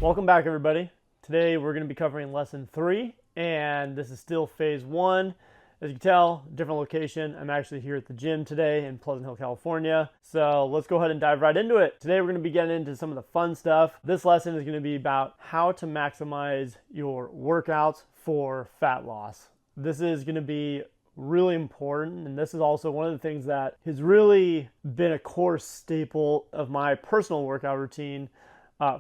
Welcome back, everybody. Today we're going to be covering lesson 3, and this is still phase 1. As you can tell, different location. I'm actually here at the gym today in Pleasant Hill, California. So let's go ahead and dive right into it. Today we're going to be getting into some of the fun stuff. This lesson is going to be about how to maximize your workouts for fat loss. This is going to be really important, and this is also one of the things that has really been a core staple of my personal workout routine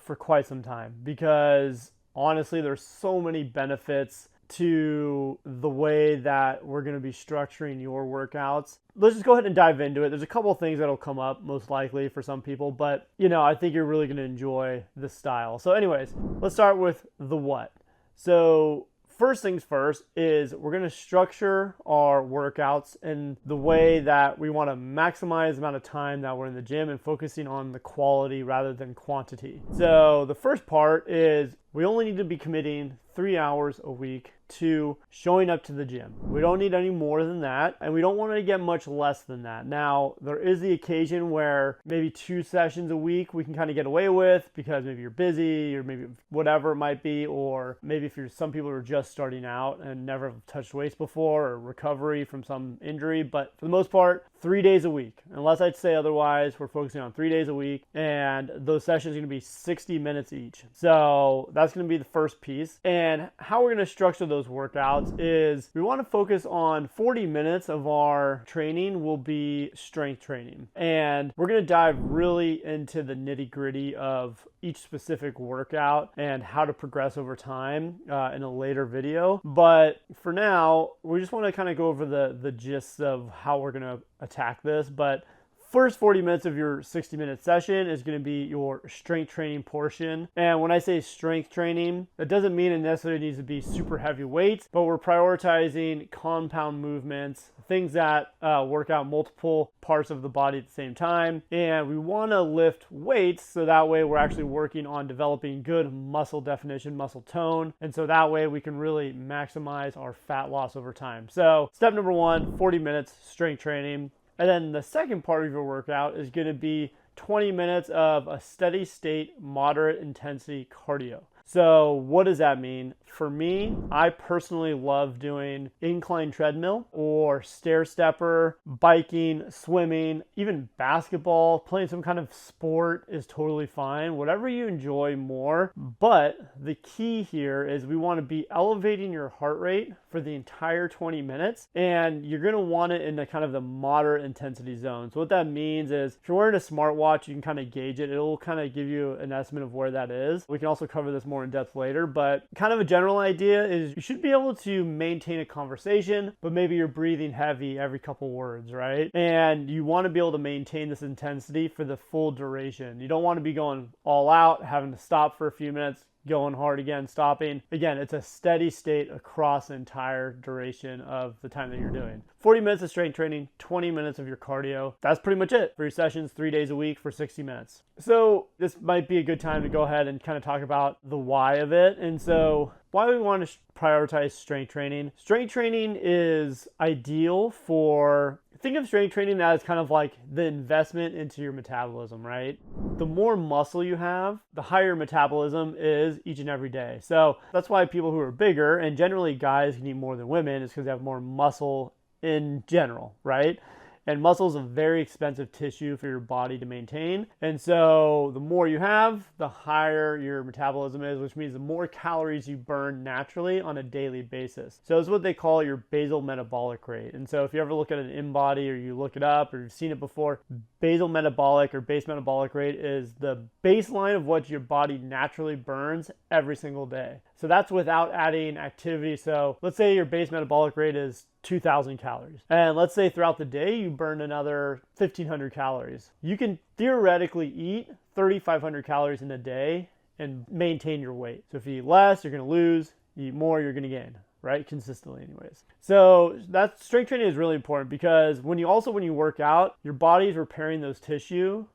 for quite some time, because honestly there's so many benefits to the way that we're going to be structuring your workouts. Let's just go ahead and dive into it. There's a couple of things that'll come up most likely for some people, but I think you're really going to enjoy this style. So anyways, let's start with the what. So first things first is we're going to structure our workouts in the way that we want to maximize the amount of time that we're in the gym and focusing on the quality rather than quantity. So the first part is we only need to be committing 3 hours a week to showing up to the gym. We don't need any more than that, and we don't want to get much less than that. Now, there is the occasion where maybe 2 sessions a week we can kind of get away with because maybe you're busy or maybe whatever it might be, or maybe if you're some people who are just starting out and never have touched weights before or recovery from some injury. But for the most part, 3 days a week. Unless I'd say otherwise, we're focusing on 3 days a week, and those sessions are going to be 60 minutes each. So that's going to be the first piece. And how we're going to structure those workouts is we want to focus on 40 minutes of our training will be strength training. And we're going to dive really into the nitty-gritty of each specific workout and how to progress over time in a later video. But for now, we just want to kind of go over the gist of how we're going to attack this. But first 40 minutes of your 60-minute session is going to be your strength training portion. And when I say strength training, it doesn't mean it necessarily needs to be super heavy weights, but we're prioritizing compound movements, things that work out multiple parts of the body at the same time. And we want to lift weights so that way we're actually working on developing good muscle definition, muscle tone. And so that way we can really maximize our fat loss over time. So step number 1, 40 minutes strength training. And then the second part of your workout is going to be 20 minutes of a steady state, moderate intensity cardio. So what does that mean? For me, I personally love doing incline treadmill or stair stepper, biking, swimming, even basketball, playing some kind of sport is totally fine. Whatever you enjoy more. But the key here is we want to be elevating your heart rate for the entire 20 minutes. And you're going to want it in the kind of the moderate intensity zone. So what that means is if you're wearing a smartwatch, you can kind of gauge it. It'll kind of give you an estimate of where that is. We can also cover this more in depth later, but kind of a general idea is you should be able to maintain a conversation, but maybe you're breathing heavy every couple words, right? And you want to be able to maintain this intensity for the full duration. You don't want to be going all out, having to stop for a few minutes, going hard again, stopping. Again, it's a steady state across the entire duration of the time that you're doing. 40 minutes of strength training, 20 minutes of your cardio. That's pretty much it for your sessions, 3 days a week for 60 minutes. So this might be a good time to go ahead and kind of talk about the why of it. And so why we want to prioritize strength training. Strength training is ideal for, think of strength training as kind of like the investment into your metabolism, right? The more muscle you have, the higher metabolism is each and every day. So that's why people who are bigger, and generally guys can eat more than women, is because they have more muscle in general, right? And muscle is a very expensive tissue for your body to maintain. And so the more you have, the higher your metabolism is, which means the more calories you burn naturally on a daily basis. So it's what they call your basal metabolic rate. And so if you ever look at an InBody or you look it up or you've seen it before, basal metabolic or base metabolic rate is the baseline of what your body naturally burns every single day. So that's without adding activity. So let's say your base metabolic rate is 2,000 calories. And let's say throughout the day, you burn another 1,500 calories. You can theoretically eat 3,500 calories in a day and maintain your weight. So if you eat less, you're going to lose. You eat more, you're going to gain, right? Consistently anyways. So that strength training is really important because when you work out, your body is repairing those tissue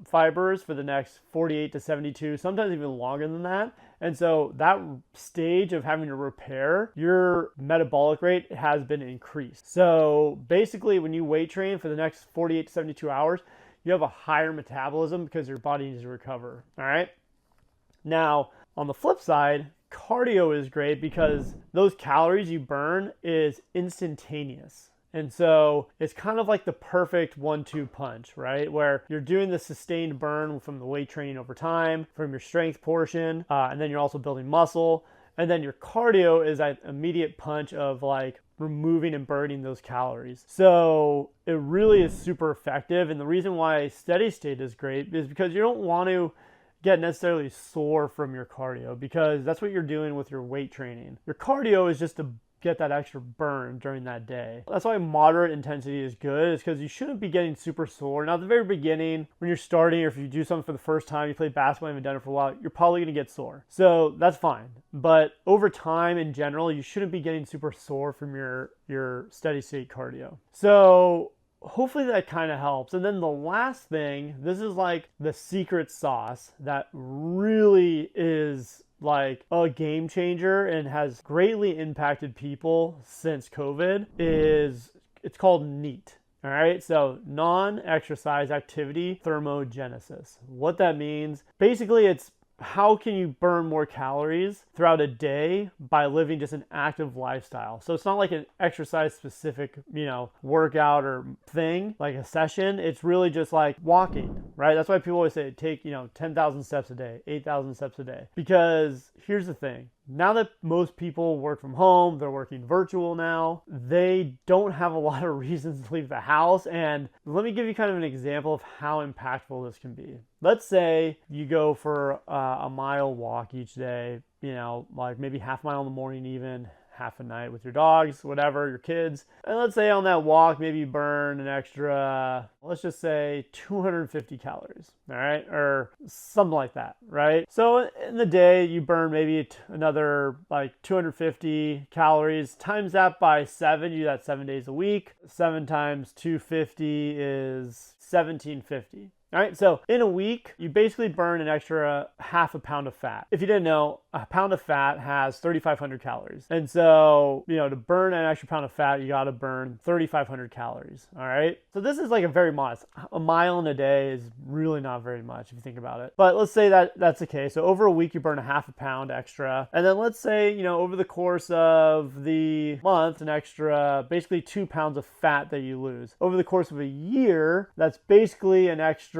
fibers for the next 48 to 72, sometimes even longer than that. And so that stage of having to repair, your metabolic rate has been increased. So basically when you weight train for the next 48 to 72 hours, you have a higher metabolism because your body needs to recover. All right. Now, On the flip side, cardio is great because those calories you burn is instantaneous. And so it's kind of like the perfect 1-2 punch, right? Where you're doing the sustained burn from the weight training over time, from your strength portion, and then you're also building muscle. And then your cardio is that immediate punch of like removing and burning those calories. So it really is super effective. And the reason why steady state is great is because you don't want to get necessarily sore from your cardio, because that's what you're doing with your weight training. Your cardio is just to get that extra burn during that day. That's why moderate intensity is good, is because you shouldn't be getting super sore. Now, at the very beginning, when you're starting, or if you do something for the first time, you play basketball, you haven't done it for a while, you're probably going to get sore. So that's fine. But over time, in general, you shouldn't be getting super sore from your steady state cardio. So hopefully that kind of helps. And then the last thing, this is like the secret sauce that really is like a game changer and has greatly impacted people since COVID, is it's called NEAT. All right, so non-exercise activity thermogenesis. What that means, basically, it's how can you burn more calories throughout a day by living just an active lifestyle. So it's not like an exercise specific, workout or thing, like a session. It's really just like walking, right? That's why people always say take, 10,000 steps a day, 8,000 steps a day. Because here's the thing. Now that most people work from home, they're working virtual now, they don't have a lot of reasons to leave the house. And let me give you kind of an example of how impactful this can be. Let's say you go for a mile walk each day, like maybe half mile in the morning, even half a night with your dogs, whatever, your kids. And let's say on that walk, maybe you burn an extra, let's just say 250 calories, all right? Or something like that, right? So in the day, you burn maybe another like 250 calories. Times that by 7, you do that 7 days a week. 7 times 250 is 1750. All right, so in a week, you basically burn an extra half a pound of fat. If you didn't know, a pound of fat has 3,500 calories. And so, to burn an extra pound of fat, you got to burn 3,500 calories. All right, so this is like a very modest. A mile in a day is really not very much if you think about it. But let's say that that's the case. So over a week, you burn a half a pound extra. And then let's say, over the course of the month, an extra basically 2 pounds of fat that you lose. Over the course of a year, that's basically an extra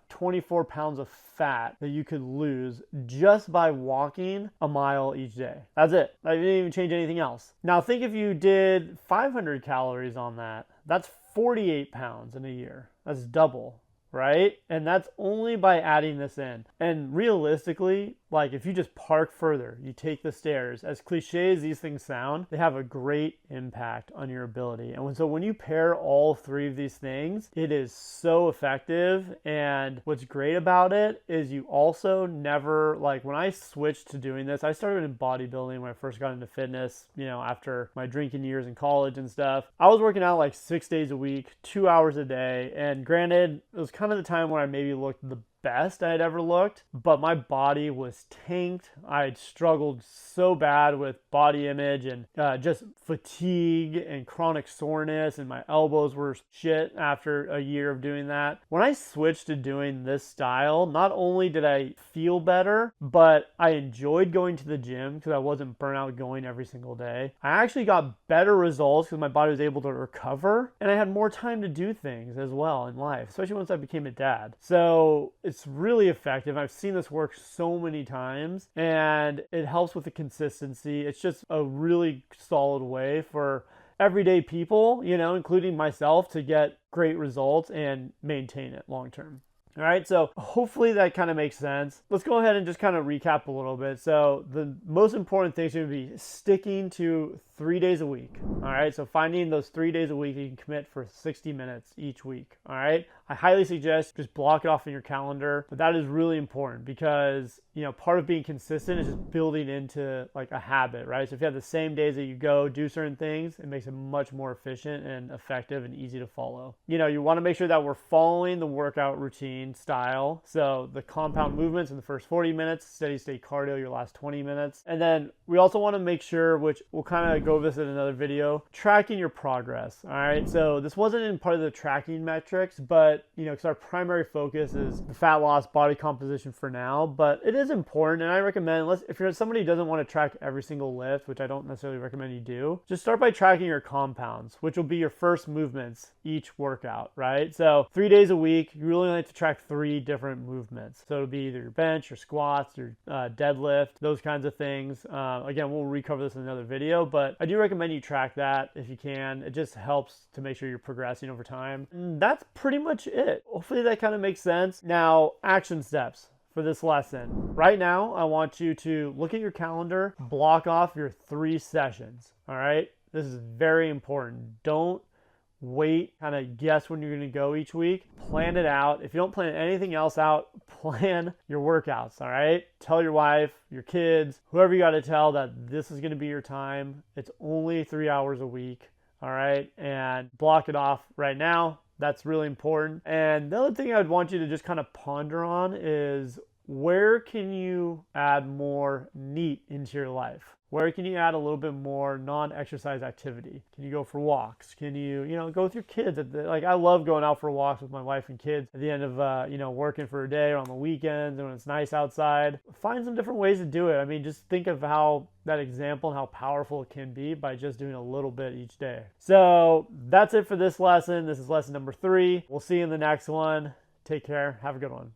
24 pounds of fat that you could lose just by walking a mile each day. That's it. I didn't even change anything else. Now think if you did 500 calories on that, that's 48 pounds in a year. That's double, right? And that's only by adding this in. And realistically, like if you just park further, you take the stairs, as cliche as these things sound, they have a great impact on your ability. And so when you pair all 3 of these things, it is so effective. And what's great about it is you also never, like when I switched to doing this, I started in bodybuilding when I first got into fitness, after my drinking years in college and stuff. I was working out like 6 days a week, 2 hours a day. And granted, it was kind of the time where I maybe looked the best I had ever looked, but my body was tanked. I had struggled so bad with body image and just fatigue and chronic soreness, and my elbows were shit after a year of doing that. When I switched to doing this style, not only did I feel better, but I enjoyed going to the gym because I wasn't burnt out going every single day. I actually got better results because my body was able to recover, and I had more time to do things as well in life, especially once I became a dad. So it's really effective. I've seen this work so many times, and it helps with the consistency. It's just a really solid way for everyday people, including myself, to get great results and maintain it long term. All right, so hopefully that kind of makes sense. Let's go ahead and just kind of recap a little bit. So the most important thing is going to be sticking to 3 days a week. All right, so finding those 3 days a week you can commit for 60 minutes each week. All right, I highly suggest just block it off in your calendar. But that is really important because, part of being consistent is just building into like a habit, right? So if you have the same days that you go do certain things, it makes it much more efficient and effective and easy to follow. You want to make sure that we're following the workout routine training style. So the compound movements in the first 40 minutes, steady state cardio your last 20 minutes. And then we also want to make sure, which we'll kind of go over this in another video, tracking your progress. All right. So this wasn't in part of the tracking metrics, but because our primary focus is the fat loss, body composition for now, but it is important. And I recommend, if you're somebody who doesn't want to track every single lift, which I don't necessarily recommend you do, just start by tracking your compounds, which will be your first movements each workout, right? So 3 days a week, you really like to track 3 different movements. So it'll be either your bench, your squats, your deadlift, those kinds of things. Again, we'll recover this in another video, but I do recommend you track that if you can. It just helps to make sure you're progressing over time. And that's pretty much it. Hopefully that kind of makes sense. Now, action steps for this lesson. Right now, I want you to look at your calendar, block off your 3 sessions, all right? This is very important. Don't wait, kind of guess when you're going to go each week. Plan it out. If you don't plan anything else out, plan your workouts, all right? Tell your wife, your kids, whoever you got to tell that this is going to be your time. It's only 3 hours a week, all right? And block it off right now. That's really important. And the other thing I'd want you to just kind of ponder on is, where can you add more NEAT into your life? Where can you add a little bit more non-exercise activity? Can you go for walks? Can you, go with your kids? I love going out for walks with my wife and kids at the end of, working for a day or on the weekends and when it's nice outside. Find some different ways to do it. I mean, just think of how that example and how powerful it can be by just doing a little bit each day. So that's it for this lesson. This is lesson number 3. We'll see you in the next one. Take care. Have a good one.